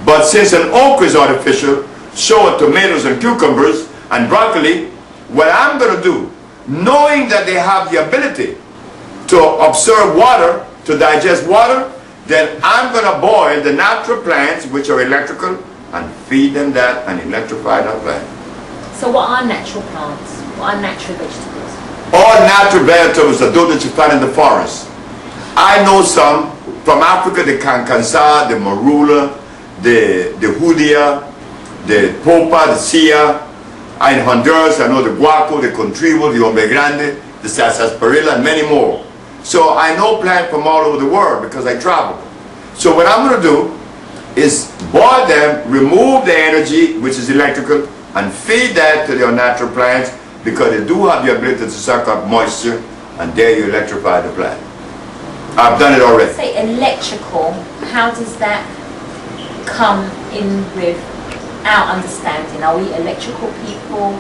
But since an okra is artificial, so are tomatoes and cucumbers and broccoli. What I'm going to do, knowing that they have the ability to absorb water, to digest water, then I'm going to boil the natural plants, which are electrical, and feed them that and electrify that plant. So what are natural plants? What are natural vegetables? All natural vegetables are those that you find in the forest. I know some from Africa: the cancansa, the marula, the judia, the popa, the sia. In Honduras, I know the guaco, the contribo, the hombre grande, the sarsaparilla, and many more. So I know plants from all over the world because I travel. So what I'm going to do is boil them, remove the energy, which is electrical, and feed that to your natural plants, because they do have the ability to suck up moisture, and there you electrify the plant. I've done it already. Say electrical, how does that come in with our understanding? Are we electrical people?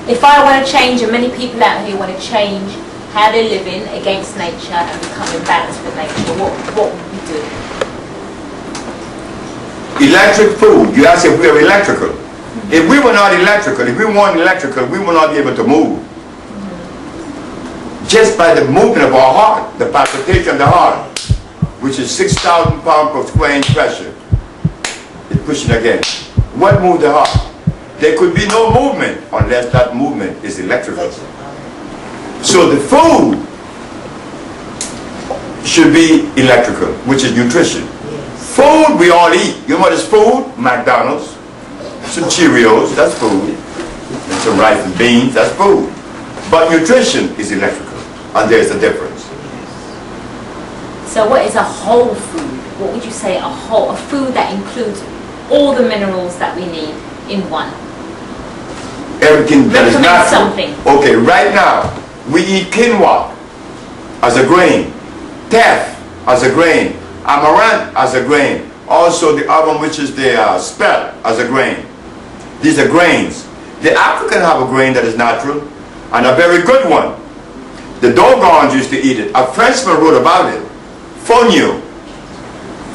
If I want to change, and many people out here want to change how they're living against nature and become in balance with nature, what would we do? Electric food. You ask if we are electrical. If we were not electrical, if we weren't electrical, we would not be able to move. Just by the movement of our heart, the palpitation of the heart, which is 6,000 pounds per square inch pressure, is pushing against. What moves the heart? There could be no movement unless that movement is electrical. So the food should be electrical, which is nutrition. Food we all eat. You know what is food? McDonald's, some Cheerios, that's food. And some rice and beans, that's food. But nutrition is electrical, and there's a difference. So what is a whole food? What would you say a food that includes all the minerals that we need in one? Everything that is natural. Something. Okay, right now, we eat quinoa as a grain, teff as a grain, amaranth as a grain, also the other one, which is the spelt, as a grain. These are grains. The African have a grain that is natural, and a very good one. The Dogons used to eat it. A Frenchman wrote about it. Fonio.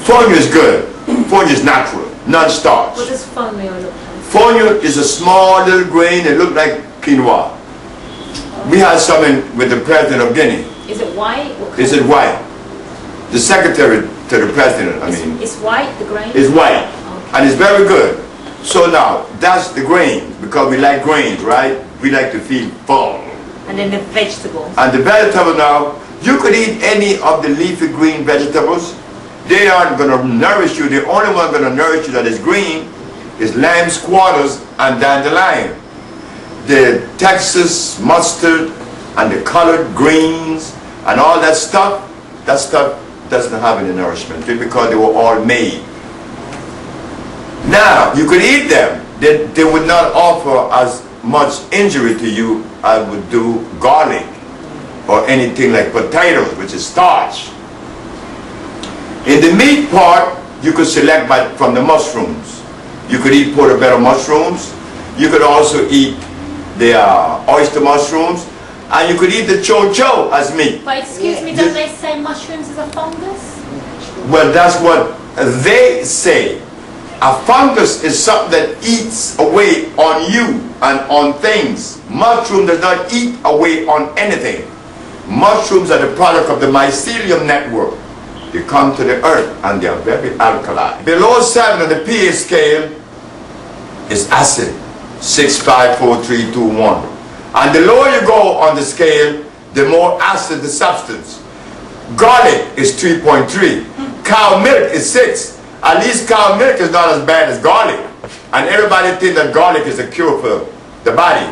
Fonio is good. Fonio is natural, non-starch. What does fonio look like? Fonio is a small little grain that looks like quinoa. We had some with the president of Guinea. Is it white? Is it white? The secretary to the president, I mean. It's white, the grain? It's white. Okay. And it's very good. So now, that's the grain, because we like grains, right? We like to feel full. And then the vegetables. And the vegetable now, you could eat any of the leafy green vegetables. They aren't going to nourish you. The only one going to nourish you that is green is lamb's quarters and dandelion. The Texas mustard and the colored greens and all that stuff doesn't have any nourishment because they were all made. Now, you could eat them. They would not offer as much injury to you as would do garlic or anything like potatoes, which is starch. In the meat part, you could select from the mushrooms. You could eat portobello mushrooms. You could also eat the oyster mushrooms. And you could eat the cho-cho as meat. But excuse me, don't they say mushrooms is a fungus? Well, that's what they say. A fungus is something that eats away on you and on things. Mushroom does not eat away on anything. Mushrooms are the product of the mycelium network. They come to the earth and they are very alkaline. Below 7 on the pH scale is acid, 6, 5, 4, 3, 2, 1. And the lower you go on the scale, the more acid the substance. Garlic is 3.3. Cow milk is 6. At least cow milk is not as bad as garlic. And everybody thinks that garlic is a cure for the body.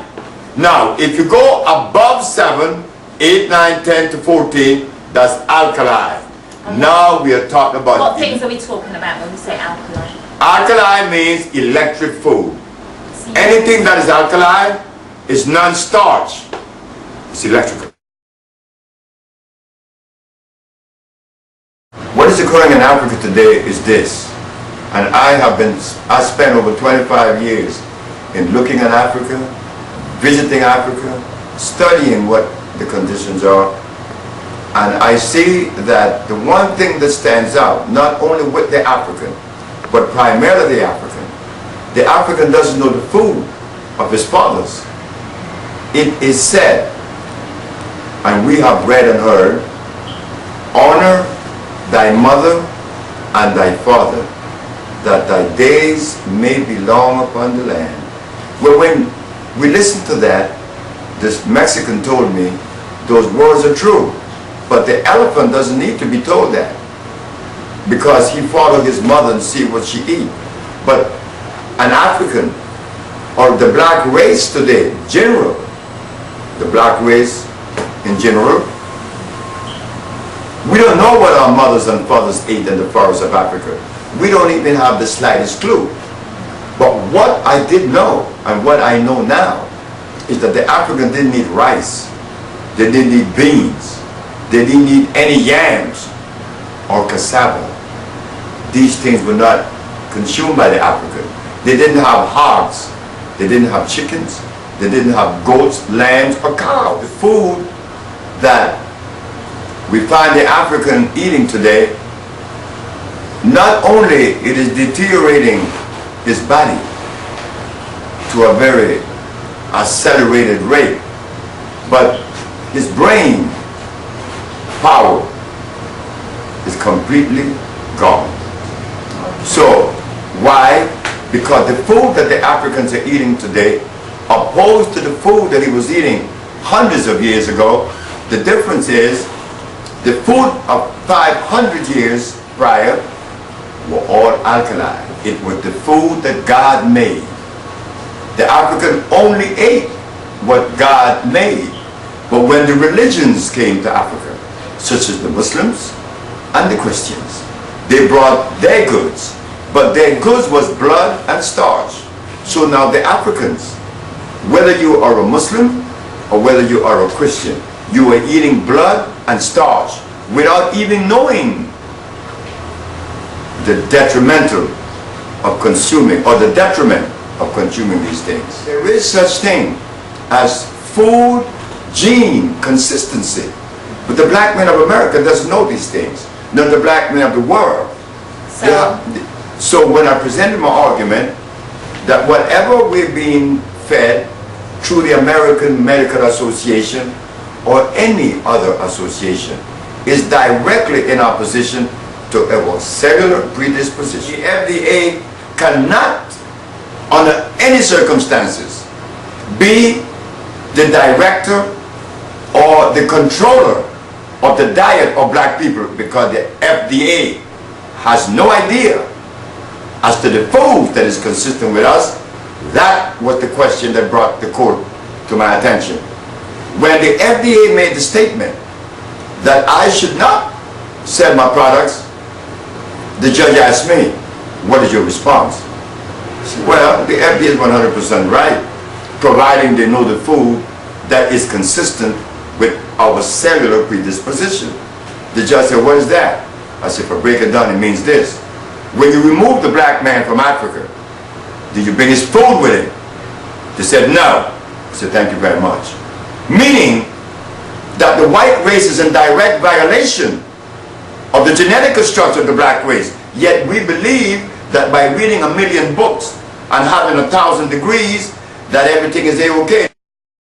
Now, if you go above 7, 8, 9, 10 to 14, that's alkali. Okay. Now we are talking about... What things are we talking about when we say alkali? Alkali means electric food. Anything that is alkali is non-starch. It's electrical. What is occurring in Africa today is this, and I spent over 25 years in looking at Africa, visiting Africa, studying what the conditions are, and I see that the one thing that stands out, not only with the African, but primarily the African. The African doesn't know the food of his fathers. It is said, and we have read and heard, honor thy mother and thy father, that thy days may be long upon the land. Well, when we listened to that, this Mexican told me those words are true, but the elephant doesn't need to be told that, because he followed his mother and see what she eat. But an African, or the black race today, general, the black race in general, we don't know what our mothers and fathers ate in the forests of Africa. We don't even have the slightest clue. But what I did know, and what I know now, is that the African didn't eat rice, they didn't eat beans, they didn't eat any yams or cassava. These things were not consumed by the African. They didn't have hogs, they didn't have chickens, they didn't have goats, lambs, or cows. The food that we find the African eating today, not only it is deteriorating his body to a very accelerated rate, but his brain power is completely gone. So, why? Because the food that the Africans are eating today, opposed to the food that he was eating hundreds of years ago, the difference is the food of 500 years prior were all alkaline. It was the food that God made. The African only ate what God made. But when the religions came to Africa, such as the Muslims and the Christians, they brought their goods. But their goods was blood and starch. So now the Africans, whether you are a Muslim or whether you are a Christian, you are eating blood and starch without even knowing the detrimental of consuming, or the detriment of consuming these things. There is such thing as food gene consistency. But the black man of America doesn't know these things, nor the black man of the world. So when I presented my argument that whatever we're being fed through the American Medical Association or any other association is directly in opposition to our cellular predisposition. The FDA cannot, under any circumstances, be the director or the controller of the diet of black people, because the FDA has no idea as to the food that is consistent with us. That was the question that brought the court to my attention. When the FDA made the statement that I should not sell my products, the judge asked me, what is your response? I said, well, the FDA is 100% right, providing they know the food that is consistent with our cellular predisposition. The judge said, what is that? I said, for break it down, it means this. When you remove the black man from Africa, did you bring his food with him? They said, no. I said, thank you very much. Meaning that the white race is in direct violation of the genetic structure of the black race. Yet we believe that by reading 1,000,000 books and having 1,000 degrees, that everything is A-okay.